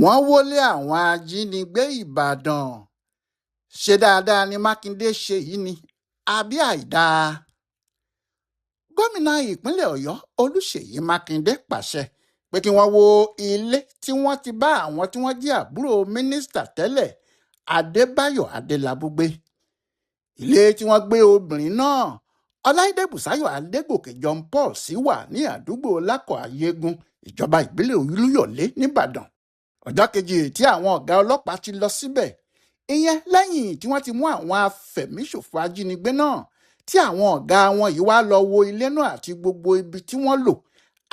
wọ́n wọlé àwọn ajínigbé ìbàdàn. ṣe dáadáa ni mákindé ṣe yìí ni àbí àìdáa? gómìnà ìpínlẹ̀ ọ̀yọ́ olùṣèyí mákindé pàṣẹ pé kí wọ́n wo ilé tí wọ́n ti bá àwọn tí wọ́n jẹ́ àbúrò mínísítà tẹ́lẹ̀ adébáyọ̀ adélábù gbé. ilé tí wọ́n gbé obìnrin náà ọláìdé bùsáyọ̀ adégòkè john paul sí wà ní àdúgbò lákọ̀ ayégun ìjọba ìbílẹ̀ olúyọ̀lé nìbàdàn. ọjọ́ kejì tí àwọn ọ̀gá ọlọ́pàá ti lọ síbẹ̀, ìyẹn lẹ́yìn tí wọ́n ti mú àwọn afẹ̀míṣòfò ajínigbé náà, tí àwọn ọ̀gá wọn yìí wá lọ wo ilé náà àti gbogbo ibi tí wọ́n lò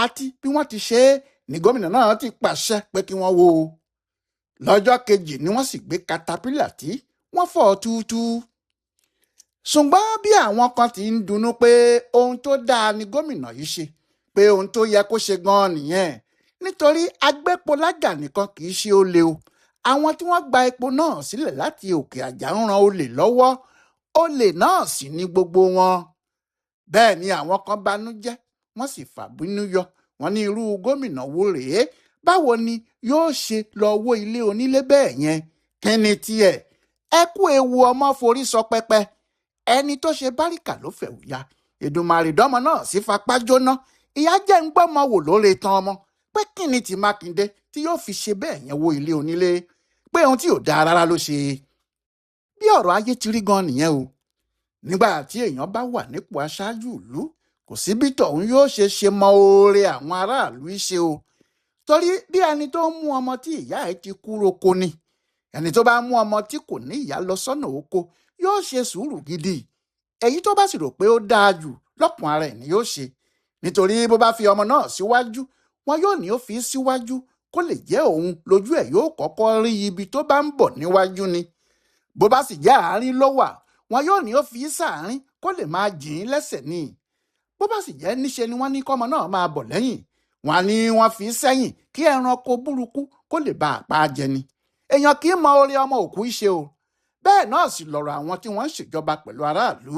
àti bí wọ́n ti ṣe é, ní gómìnà náà ti pàṣẹ pé kí wọ́n wó o. lọ́jọ́ kejì ni wọ́n sì gbé katapila tí wọ́n fọ́ túútú. ṣùgbọ́n bí àwọn kan ti ń dunnú pé ohun tó dáa ni gómìnà yìí ṣe, pé ohun tó yẹ kó ṣe gan-an nìyẹn, nítorí agbépo lájà nìkan kì í ṣe olè o. àwọn tí wọ́n gba epo náà sílẹ̀ láti òkè àjà ń ran olè lọ́wọ́, olè náà sì ni gbogbo wọn. bẹ́ẹ̀ ni àwọn kan banújẹ́, wọ́n sì fàbínú yọ. wọ́n ní irú gómìnà wo rèé, báwo ni yóò ṣe lọ wó ilé onílé bẹ́ẹ̀ yẹn? kí ni tiẹ̀? ẹ kú ewu ọmọ forí sọ pẹpẹ. ẹni tó ṣe báríkà ló fẹ̀wù ya. èdùmàrè dọ́mọ náà sí fapá jóná. ìyá jẹ́ ń gbọ́mọ wò lóore tán ọmọ. pé kí ni ti mákindé tí yóò fi ṣe bẹ́ẹ̀ yẹn wó ilé onílé? pé ohun tí ò dáa rárá ló ṣe. bí ọ̀rọ̀ ayé ti rí gan nìyẹn o. nígbà tí èèyàn bá wà nípò aṣáájú ìlú, kò sí bí tọ̀hún yóò ṣe mọ oore àwọn aráàlú ṣe o. torí bí ẹni tó ń mú ọmọ tí ìyá ẹ̀ ti kú roko ni, ẹni tó bá mú ọmọ tí kò ní ìyá lọ sọ́nà oko yóò ṣe sùúrù gidi. èyí tó bá sì rò pé ó dáa jù lọ́kùn ara ẹ̀ ni yóò ṣe. nítorí bó bá fi ọmọ náà síwájú, wọn yóò ní ó fi síwájú kó lè jẹ́ òun lójú ẹ̀ yóò kọ́kọ́ rí ibi tó bá ń bọ̀ níwájú ni. bó bá sì jẹ́ àárín ló wà, wọn yóò ní ó fi sáàárín kó lè máa jìn ín lẹ́sẹ̀ ni. bó bá sì jẹ́ níṣe ni wọ́n ní kọ́mọ náà máa bọ̀ lẹ́yìn, wọn ní wọ́n fi sẹ́yìn kí ẹranko burúkú kó lè bá àpá jẹ ni. èèyàn kì í mọ oore ọmọ òkú ṣe o. bẹ́ẹ̀ náà sì lọ̀rọ̀ àwọn tí wọ́n ń ṣèjọba pẹ̀lú aráàlú.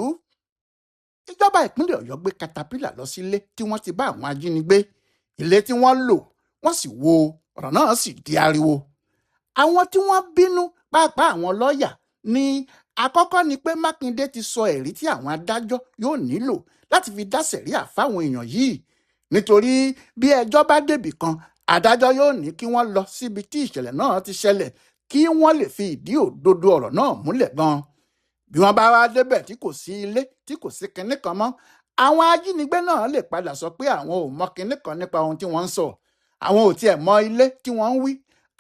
ìjọba ìpínlẹ̀ ọ̀yọ́ gbé katapila lọ sílé tí wọ́n ti bá àwọn ajínigbé. ilé tí wọ́n lò wọ́n sì wó, ọ̀rọ̀ náà sì di ariwo. àwọn tí wọ́n bínú, pàápàá àwọn lọ́ọ̀yà, ní àkọ́kọ́ ni pé mákindé ti sọ ẹ̀rí tí àwọn adájọ́ yóò nílò láti fi dá sẹ̀ríà fáwọn èèyàn yìí. nítorí bí ẹjọ́ bá débì kan, adájọ́ yóò ní kí wọ́n lọ síbi tí ìṣẹ̀lẹ̀ náà ti ṣẹlẹ̀ kí wọ́n lè fi ìdí òdodo ọ̀rọ̀ náà múlẹ̀ gan. bí wọ́n bá wá débẹ̀ tí kò sí ilé, tí kò sí kinní kan mọ́, àwọn ajínigbé náà lè padà sọ pé àwọn ò mọ kinní kan nípa ohun tí wọ́n ń sọ. àwọn ò tiẹ̀ mọ ilé tí wọ́n ń wí,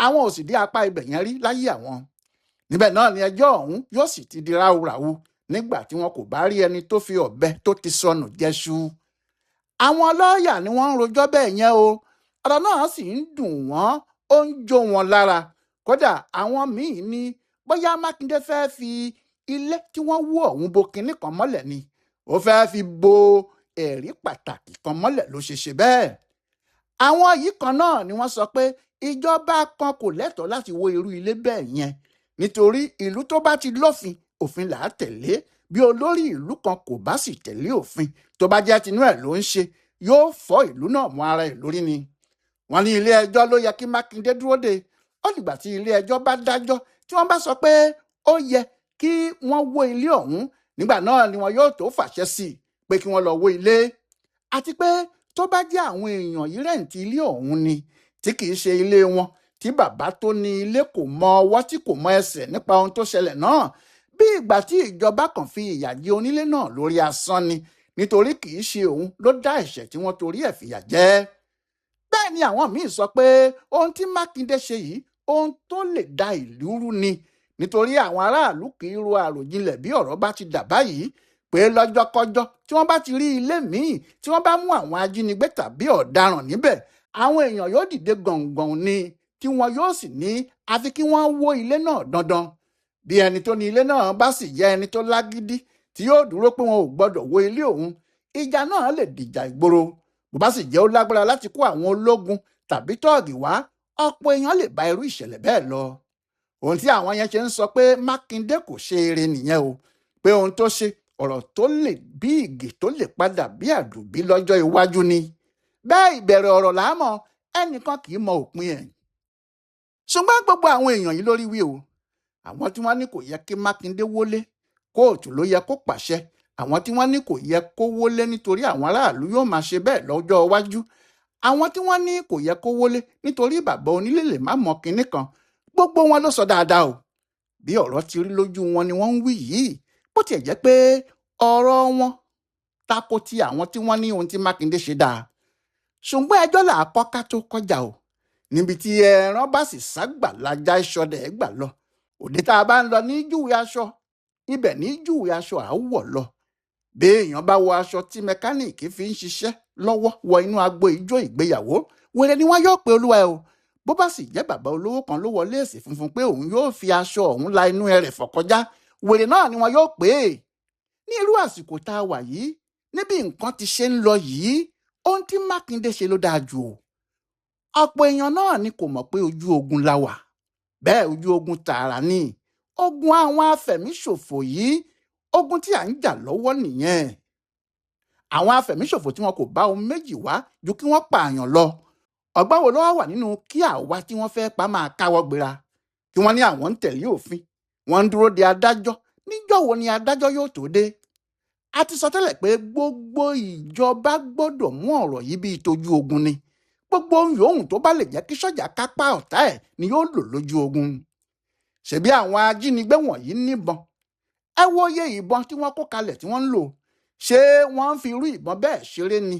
àwọn ò sì dé apá ibẹ̀ yẹn rí láyé àwọn. níbẹ̀ náà ni ẹjọ́ ọ̀hún yóò sì ti di ráúráú nígbà tí wọn kò bá rí ẹni tó fi ọ̀bẹ tó ti sọnù jẹ́ṣu. àwọn lọ́ọ̀yà ni wọ́n ń rojọ́ bẹ́ẹ̀ yẹn o. ọ̀rọ̀ náà sì ń dùn wọ́n, ó ń jó wọn lára. kódà àwọn míín ní bóyá mákindé fẹ́ fi ilé tí wọ́n wó ọ̀hún bo kinní kan mọ́lẹ̀ ni. ó fẹ́ fi bo ẹ̀rí pàtàkì kan mọ́lẹ̀ ló ṣe bẹ́ẹ̀. àwọn yìí kan náà ni wọ́n sọ pé ìjọba kan kò lẹ́tọ̀ọ́ láti wó irú ilé bẹ́ẹ̀ yẹn, nítorí ìlú tó bá ti lófin, òfin là á tẹ̀lé. bí olórí ìlú kan kò bá sì tẹ̀lé òfin, tó bá jẹ́ tinú ẹ̀ ló ń ṣe, yóò fọ́ ìlú náà mọ́ ara ẹ̀ lórí ni. wọ́n ní ilé ẹjọ́ ló yẹ kí mákindé dúró de. ó dìgbà tí ilé ẹjọ́ bá dájọ́ tí wọ́n bá sọ pé ó yẹ kí wọ́n wó ilé ọ̀hún, nígbà náà ni wọn yóò tó fàṣẹ sí i pé kí wọ́n lọ wó ilé. àti pé tó bá jẹ́ àwọn èèyàn yìí rẹ̀ǹtì ilé ọ̀hún ni, tí kì í ṣe ilé wọn, tí bàbá tó ní ilé kò mọ ọwọ́ tí kò mọ ẹsẹ̀ nípa ohun tó ṣẹlẹ̀ náà, bí ìgbà tí ìjọba kan fi ìyà jẹ onílé náà lórí asán ni, nítorí kì í ṣe òun ló dá ẹ̀ṣẹ̀ tí wọ́n torí ẹ̀ fìyà jẹ. bẹ́ẹ̀ ni àwọn míì sọ pé ohun tí mákindé ṣe yìí, ohun tó lè da ìlú rú ni, nítorí àwọn aráàlú kì í ro àròjinlẹ̀ bí ọ̀rọ̀ bá ti dà báyìí, pé lọ́jọ́kọ́jọ́ tí wọ́n bá ti rí ilé míì tí wọ́n bá mú àwọn ajínigbé tàbí ọ̀daràn níbẹ̀, àwọn èèyàn yóò dìde gọ̀ǹgọ̀ǹ ni, tí wọn yóò sì ní àfi kí wọ́n wó ilé náà dandan. bí ẹni tó ní ilé náà bá sì jẹ́ ẹni tó lágídí tí yóò dúró pé wọn ò gbọ́dọ̀ wó ilé òun, ìjà náà lè dìjà ìgboro. bó bá sì jẹ́ ó lágbára láti kó àwọn ológun tàbí tọ́ọ̀gì wá, ọ̀pọ̀ èèyàn lè bá irú ìṣẹ̀lẹ̀ bẹ́ẹ̀ lọ. ohun tí àwọn yẹn ṣe ń sọ pé mákindé kò ṣe eré nìyẹn o, pé ohun tó ṣe ọ̀rọ̀ tó lè bí ìgè tó lè padà bí àdùbí lọ́jọ́ iwájú ni. bẹ́ẹ̀ ìbẹ̀rẹ̀ ọ̀rọ̀ làámọ̀, ẹnìkan kì í mọ òpin ẹ̀. ṣùgbọ́n gbogbo àwọn èèyàn yìí lórí wí o, àwọn tí wọ́n ní kò yẹ kí Mákindé wọlé, kóòtù ló yẹ kó pàṣẹ. Àwọn tí wọ́n ní kò yẹ kó wọlé nítorí àwọn aráàlú yóò máa ṣe bẹ́ẹ̀ lọ́jọ́ iwájú. Àwọn tí wọ́n ní kò yẹ kó wọlé nítorí bàbá onílé lè má mọ kinní kan. Gbogbo wọn ló sọ dáadáa o. Bí ọ̀rọ̀ ti rí lójú wọn ni wọ́n ń wí yìí, bó tiẹ̀ jẹ́ pé ọ̀rọ̀ wọn tako ti àwọn tí wọ́n ní ohun tí Mákindé ṣe dáa. Ṣùgbọ́n ẹjọ́ là á kọ́ ká tó kọjá o. Níbi tí ẹran bá sì ságbà lajá ìṣọdẹ ẹ̀ gbà lọ. Òde tá a bá ń lọ ní júwe aṣọ, ibẹ̀ ní júwe aṣọ àwọ̀ lọ. Béèyàn bá wọ aṣọ tí mẹkáníìkì fi ń ṣiṣẹ́ lọ́wọ́ wọ inú agbo ijó ìgbéyàwó, wèrè ni wọ́n yóò pe olúwa ẹ̀ o. Bó bá sì jẹ́ bàbá olówó kan ló wọ léèsì funfun pé òun yóò fi aṣọ ọ̀hún la inú ẹrẹ̀fọ̀ kọjá, wèrè náà ni wọ́n yóò pè é. Ní irú àsìkò tá a wà yìí, níbi nǹkan ti ṣe ń lọ yìí, ohun tí Mákindé ṣe ló dáa jù o. Ọ̀pọ̀ èèyàn náà ni kò mọ̀ pé ojú ogun la wà. Bẹ́ẹ̀ ojú ogun tààrà ni. Ogun àwọn afẹ̀míṣòfò yìí, ogun tí à ń jà lọ́wọ́ nìyẹn. Àwọn afẹ̀míṣòfò tí wọn kò bá ohun méjì wá ju kí wọ́n pààyàn lọ. Ọgbọ́n wo ló wà nínú kí àwa tí wọ́n fẹ́ pa máa káwọ́ gbéra? Kí wọ́n ní àwọn ń tẹ̀lé òfin, wọ́n ń dúró de adájọ́. Níjọ́ wo ni adájọ́ yóò tó dé? A ti sọ tẹ́lẹ̀ pé gbogbo ìjọba gbọ́dọ̀ mú ọ̀rọ̀ yìí bíi tójú ogun ni. Gbogbo yòówù tó bá lè jẹ́ kí sọ́jà kápá ọ̀tá ẹ̀ ni yóò lò lójú ogun. Ṣebí àwọn ajínigbé wọ̀nyí níbọn. Ẹ wo iye ìbọn tí wọ́n kó kalẹ̀ tí wọ́n ń lò. Ṣé wọ́n ń fi irú ìbọn bẹ́ẹ̀ ṣeré ni?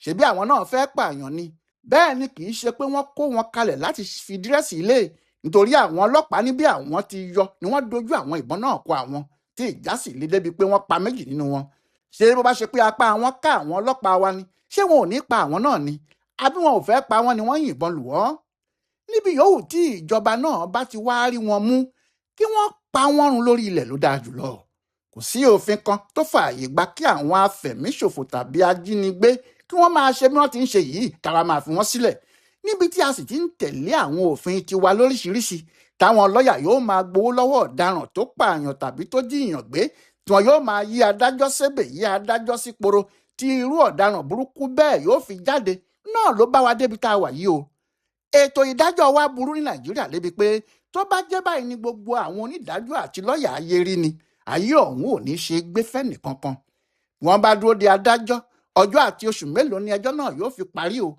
Ṣebí àwọn náà fẹ́ pààyàn ni? Bẹ́ẹ̀ ni kì í ṣe pé wọ́n kó wọn kalẹ̀ láti fi dírẹ́sì ilé. Nítorí àwọn ọlọ́pàá ní bí àwọn ti yọ ni wọ́n dojú àwọn ìbọn náà kọ àwọn tí ìjà sì le débi pé wọ́n pa méjì nínú wọn. Ṣé bó bá ṣe pé apá àwọn ká àwọn ọlọ́pàá wa ni, ṣé wọn ò ní pa àwọn náà ni? Àbí wọn ò fẹ́ pa wọ́n ni wọ́n yìnbọn lù wọ́n? Níbi yòówù tí ìjọba náà bá ti wá rí wọn mú, kí wọ́n pa wọ́n run lórí ilẹ̀ ló dáa jùlọ. Kò sí òfin kan tó fààyè gba kí àwọn afẹ̀míṣòfò tàbí ajínigbé kí wọ́n máa ṣe bí wọ́n ti ń ṣe yìí kára máa fi wọ́n sílẹ̀. Níbi tí a sì ti ń tẹ̀lé àwọn òfin tiwa lóríṣiríṣi, táwọn lọ́ọ̀yà yóò máa gbowó lọ́wọ́ ọ̀daràn tó pààyàn tàbí tó jíyàn gbé, tí wọn yóò máa yí adájọ́ sébè yí adájọ́ síporo, tí irú ọ̀daràn burúkú bẹ́ẹ̀ yóò fi jáde, náà ló bá wa débi tá a wà yìí o. Ètò ìdájọ́ wa burú ní Nàìjíríà débi pé tó bá jẹ́ báyìí ni gbogbo àwọn onídàájọ́ àti lọ́ọ̀yà ayé rí ni, ayé ọ̀hún ò ní ṣe gbé fẹ́nì kankan. Wọ́n bá dúró de adájọ́, ọjọ́ àti oṣù mélòó ni ẹjọ́ náà yóò fi parí o.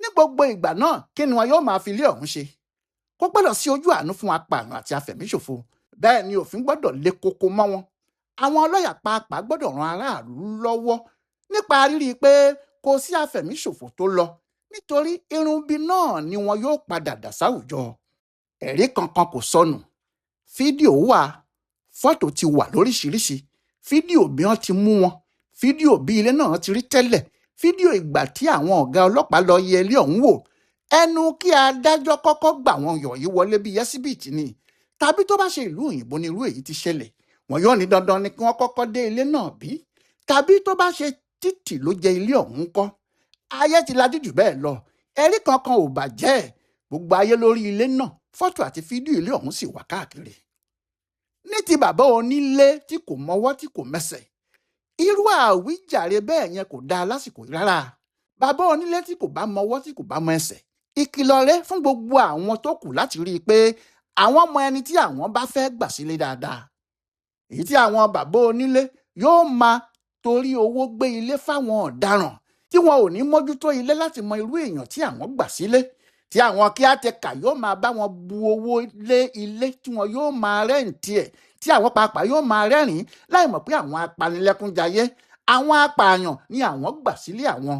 Ní gbogbo ìgbà náà kí ni wọn yóò máa fi ilé ọ̀hún ṣe? Kó gbọ́dọ̀ sí ojú àánú fún apààyàn àti afẹ̀míṣòfò. Bẹ́ẹ̀ ni òfin gbọ́dọ̀ le koko mọ́ wọn. Àwọn lọ́ọ̀yà pàápàá gbọ́dọ̀ ran aráàlú lọ́wọ́ nípa rírí pé kò sí afẹ̀míṣòfò tó lọ, nítorí irunbi náà ni wọn yóò padà dà sáwùjọ. Ẹ̀rí kankan kò sọnù. Fídíò wà, fọ́tò ti wà lóríṣiríṣi. Fídíò bí wọ́n ti mú wọn, fídíò bí ilé náà ti rí tẹ́lẹ̀, fídíò ìgbà tí àwọn ọ̀gá ọlọ́pàá lọ yẹ ilé ọ̀hún wò. Ẹnu kí adájọ́ kọ́kọ́ gbà wọn yọ̀ yìí wọlé bí yẹ́síbìtì ni. Tàbí tó bá ṣe ìlú òyìnbó ni irú èyí ti ṣẹlẹ̀, wọn yóò ní dandan ni kí wọ́n kọ́kọ́ dé ilé náà bí. Tàbí tó bá ṣe títì ló jẹ ilé ọ̀hún kọ́. Ayé ti lajú jù bẹ́ẹ̀ lọ. Ẹ̀rí kankan ò bàjẹ́. Gbogbo ayé lórí ilé náà, fọ́tò àti fídíò ilé ọ̀hún sì wà káàkiri. Ní ti bàbá onílé tí kò mọwọ́ tí kò mẹsẹ̀, irú àwíjàre bẹ́ẹ̀ yẹn kò dáa lásìkò yìí rárá. Bàbá onílé tí kò bá mọwọ́ tí kò bá mọ ẹsẹ̀, ìkìlọ̀ rẹ̀ fún gbogbo àwọn tó kù láti rí i pé àwọn mọ ẹni tí àwọn bá fẹ́ gbà sílé dáadáa. Èyí tí àwọn bàbá onílé yóò máa torí owó gbé ilé fáwọn ọ̀daràn tí wọn ò ní mójútó ilé láti mọ irú èèyàn tí àwọn gbà sílé, tí àwọn kíátẹ́kà yóò máa bá wọn bu owó lé ilé tí wọn yóò máa rẹ́ǹtì ẹ̀, tí àwọn pàápàá yóò máa rẹ́rìn-ín láì mọ̀ pé àwọn apanilẹ́kúnjayé, àwọn apààyàn ni àwọn gbà sílé àwọn.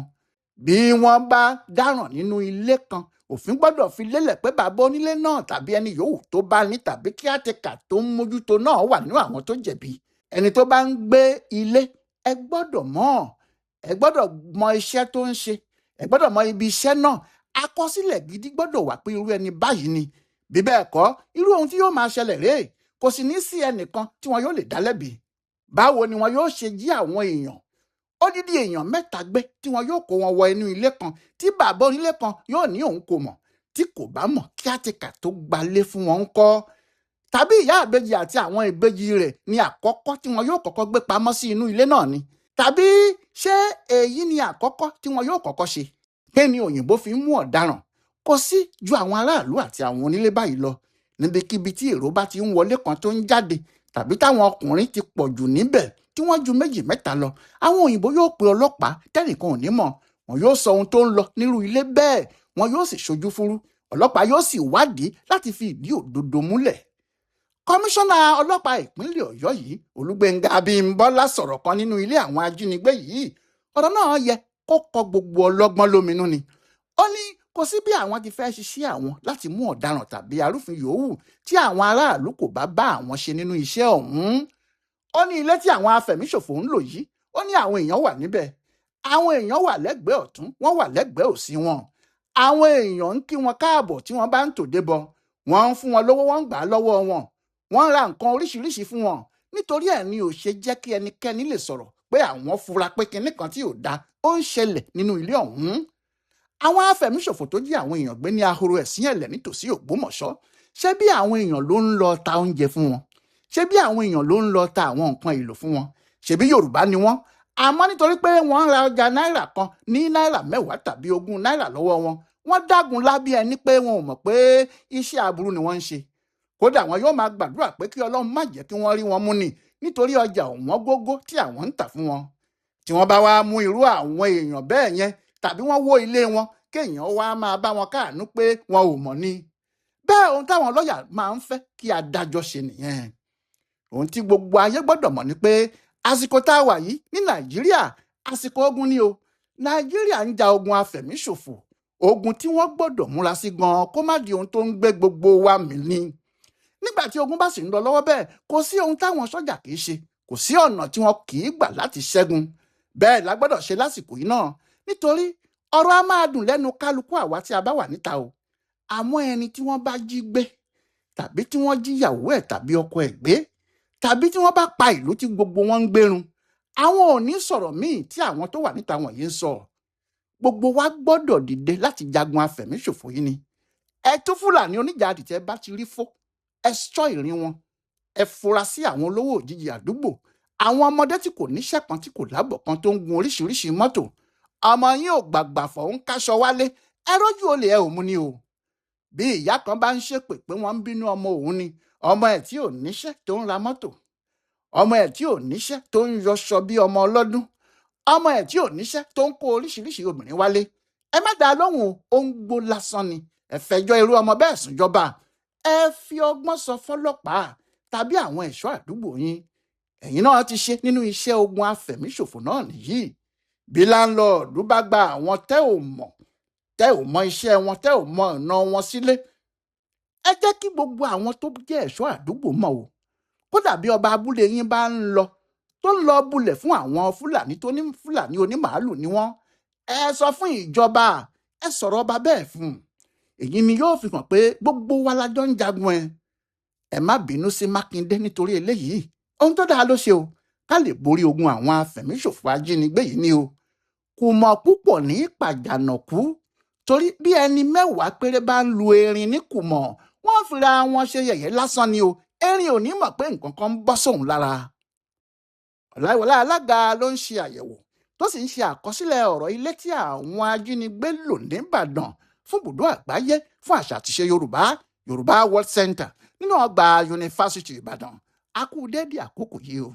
Bí wọ́n bá dáràn nínú ilé kan, òfin gbọ́dọ̀ fi lélẹ̀ pé bàbá onílé náà tàbí ẹni yòówù tó bá ní tàbí kíátẹ́kà tó ń mójútó náà wà nínú àwọn tó jẹ̀bi. Ẹni tó bá ń gbé ilé, ẹ gbọ́dọ̀ mọ iṣẹ́ tó ń ṣe, ẹ gbọ́dọ̀ mọ ibi iṣẹ́ náà. Àkọsílẹ̀ gidi gbọ́dọ̀ wà pé irú ẹni báyìí ni. Bí bẹ́ẹ̀ kọ́, irú ohun tí yóò máa ṣẹlẹ̀ rèé, kò sì ní sí ẹnìkan tí wọn yóò lè dá lẹ́bi. Báwo ni wọn yóò ṣe jí àwọn èèyàn, odidi èèyàn 3 gbé tí wọn yóò kó wọn wọ inú ilé kan tí bàbá onílé kan yóò ní òun kò mọ̀, tí kò bá mọ̀ kíátẹ́kà tó gbalé fún wọn ń kọ́? Tàbí ìyá ìbejì àti àwọn ìbejì rẹ̀ ni àkọ́kọ́ tí wọn yóò kọ́kọ́ gbé pamọ́ sí inú ilé náà ni? Tàbí ṣé èyí ni àkọ́kọ́ tí wọn yóò kọ́kọ́ ṣe? Kí ni òyìnbó fi mú ọ̀daràn? kò sí ju àwọn aráàlú àti àwọn onílé báyìí lọ. Níbikíbi tí èrò bá ti ń wọlé kan tó ń jáde tàbí táwọn ọkùnrin ti pọ̀ jù níbẹ̀ tí wọ́n ju méjì mẹ́ta lọ, àwọn òyìnbó yóò pe ọlọ́pàá tẹ́nìkan ò ní mọ̀. Wọn yóò sọ ohun tó ń lọ nírú ilé bẹ́ẹ̀, wọn yóò sì ṣojú fúrú. Ọlọ́pàá yóò sì wádìí láti fi ìdí òdodo múlẹ̀. Kọmíṣánná ọlọ́pàá ìpínlẹ̀ Ọ̀yọ́ yìí, Olúgbénga Abímbọ́lá, sọ̀rọ̀ kan nínú ilé àwọn ajínigbé yìí. Ọ̀rọ̀ náà yẹ kó kọ gbogbo ọlọ́gbọ́n lóminú ni. Ó ní kò sí bí àwọn ti fẹ́ ṣiṣẹ́ àwọn láti mú ọ̀daràn tàbí arúfin yòówù tí àwọn aráàlú kò bá bá àwọn ṣe nínú iṣẹ́ ọ̀hún. Ó ní ilé tí àwọn afẹ̀míṣòfò ń lò yìí, ó ní àwọn èèyàn wà níbẹ̀. Àwọn èèyàn wà lẹ́gbẹ̀ẹ́ ọ̀tún, wọ́n wà lẹ́gbẹ̀ẹ́ òsì wọn. Àwọn èèyàn ń kí wọn káàbọ̀ tí wọ́n bá ń tòde bọ̀. Wọ́n ń fún wọn lówó, wọ́n ń gbà á lọ́wọ́ wọn. Wọ́n ń ra nǹkan oríṣiríṣi fún wọn. Nítorí ẹ̀ ni ò ṣe jẹ́ kí ẹnikẹ́ni lè sọ̀rọ̀ pé àwọn fura pé kinní kan tí ò da ó ń ṣẹlẹ̀ nínú ilé ọ̀hún. Àwọn afẹ̀míṣòfò tó jí àwọn èèyàn gbé ní ahoro ẹ̀sìn ẹ̀lẹ̀ nítòsí Ògbómọ̀ṣọ́, ṣé bí àwọn èèyàn ló ń lọ ta oúnjẹ fún wọn? Ṣé bí àwọn èèyàn ló ń lọ ta àwọn nǹkan èlò fún wọn? Ṣebí Yorùbá ni wọ́n? Àmọ́ nítorí pé wọ́n ń ra ọjà náírà kan ní náírà 10 tàbí 20 náírà lọ́wọ́ wọn, wọ́n dágun lábí ẹni pé wọn ò mọ̀ pé iṣẹ́ aburú ni wọ́n ń ṣe. Kódà wọn yóò máa gbàdúrà pé kí Ọlọ́run má jẹ́ kí wọ́n rí wọn mú ni, nítorí ọjà ọ̀wọ́n gógó tí àwọn ń tà fún wọn. Tí wọ́n bá wá mú irú àwọn èèyàn bẹ́ẹ̀ yẹn, tàbí wọ́n wó ilé wọn, kéèyàn wá máa bá wọn káàánú pé wọn ò mọ̀ ni. Bẹ́ẹ̀ ohun táwọn lọ́ọ̀yà máa ń fẹ́ kí adájọ́ ṣe nìyẹn. Ohun tí gbogbo ayé gbọ́dọ̀ mọ̀ ni pé àsìkò tá a wà yìí ní Nàìjíríà, àsìkò ogun ni o. Nàìjíríà ń ja ogun afẹ̀míṣòfò, ogun tí wọ́n gbọ́dọ̀ múra sí gan-an kó má di ohun tó ń gbé gbogbo wa mì ni. Nígbà tí ogun bá sì ń lọ lọ́wọ́ bẹ́ẹ̀, kò sí ohun táwọn sọ́jà kì í ṣe, kò sí ọ̀nà tí wọn kì í gbà láti ṣẹ́gun. Bẹ́ẹ̀ la gbọ́dọ̀ ṣe lásìkò yìí náà, nítorí ọ̀rọ̀ á máa dùn lẹ́nu kálukú àwa tí a bá wà níta o. Àmọ́ ẹni tí wọ́n bá jí gbé, tàbí tí wọ́n jí ìyàwó ẹ̀ tàbí ọkọ ẹ̀ gbé, tàbí tí wọ́n bá pa ìlú tí gbogbo wọn ń gbérun, àwọn ò ní sọ̀rọ̀ míì tí àwọn tó wà níta wọ̀nyí ń sọ. Gbogbo wa gbọ́dọ̀ dìde láti jagun afẹ̀míṣòfò yìí ni. Ẹ tú Fúlàní oníjàdì tẹ́ bá ti rí fọ́, ẹ ṣọ́ ìrìn wọn. Ẹ fura sí àwọn olówó òjijì àdúgbò, àwọn ọmọdé tí kò níṣẹ́ kan tí kò lábọ̀ kan tó ń gun oríṣiríṣi mọ́tò. Ọmọ yín ò gbàgbàfọ̀ ń káṣọ wálé, ẹ rójú olè ẹ ò mú ni o. Bí ìyá kan bá ń ṣépè pé wọ́n ń bínú ọmọ òun ni, ọmọ ẹ̀ tí ò níṣẹ́ tó ń ra mọ́tò, ọmọ ẹ̀ tí ò níṣẹ́ tó ń yọṣọ bí ọmọ ọlọ́dún, ọmọ ẹ̀ tí ò níṣẹ́ tó ń kó oríṣiríṣi obìnrin wálé, ẹ má dá lóhùn o, ó ń gbó lásán ni. Ẹ fẹjọ́ irú ọmọ bẹ́ẹ̀ sùn jọba. Ẹ fi ọgbọ́n sọ fọ́lọ́pàá tàbí àwọn ẹ̀ṣọ́ àdúgbò yín. Ẹ̀yin náà ti ṣe nínú iṣẹ́ ogun afẹ̀míṣòfò náà nìyí. Bí láńlọ́ọ̀dù bá gba àwọn tẹ́ ò mọ iṣẹ́ wọn, tẹ́ ò mọ ọ̀nà wọn sílé, ẹ jẹ́ kí gbogbo àwọn tó jẹ́ ẹ̀ṣọ́ àdúgbò mọ̀ o. Kódà bí ọba abúlé yín bá ń lọ bulẹ̀ fún àwọn Fúlàní tó ní Fúlàní onímàálù ni wọ́n, ẹ sọ fún ìjọba, ẹ sọ̀rọ̀ ọba bẹ́ẹ̀ fún un. Èyí ni yóò fi hàn pé gbogbo wa la jọ ń jagun ẹ. Ẹ má bínú sí Makinde nítorí eléyìí. Ohun tó dáa ló ṣe o, ká lè borí ogun àwọn afẹ̀míṣòfò ajínigbé yìí ni o. Kò mọ̀ púpọ̀ ní pàjánàkú, torí bí ẹni 10 péré bá ń lu erin ní kùmọ̀, wọ́n fira wọn ṣe yẹ̀yẹ́ lásán ni o. Erin ò ní mọ̀ pé nǹkan kan ń bọ́ sóun lára. Ọláìwọlá alága ló ń ṣe àyẹ̀wò tó sì ń ṣe àkọsílẹ̀ ọ̀rọ̀ ilé tí àwọn ajínigbé lò níbàdàn fún ibùdó àgbáyé fún àṣà àtiṣe Yorùbá World Center nínú ọgbà yunifásitì Ìbàdàn. A kú dédé àkókò yìí o.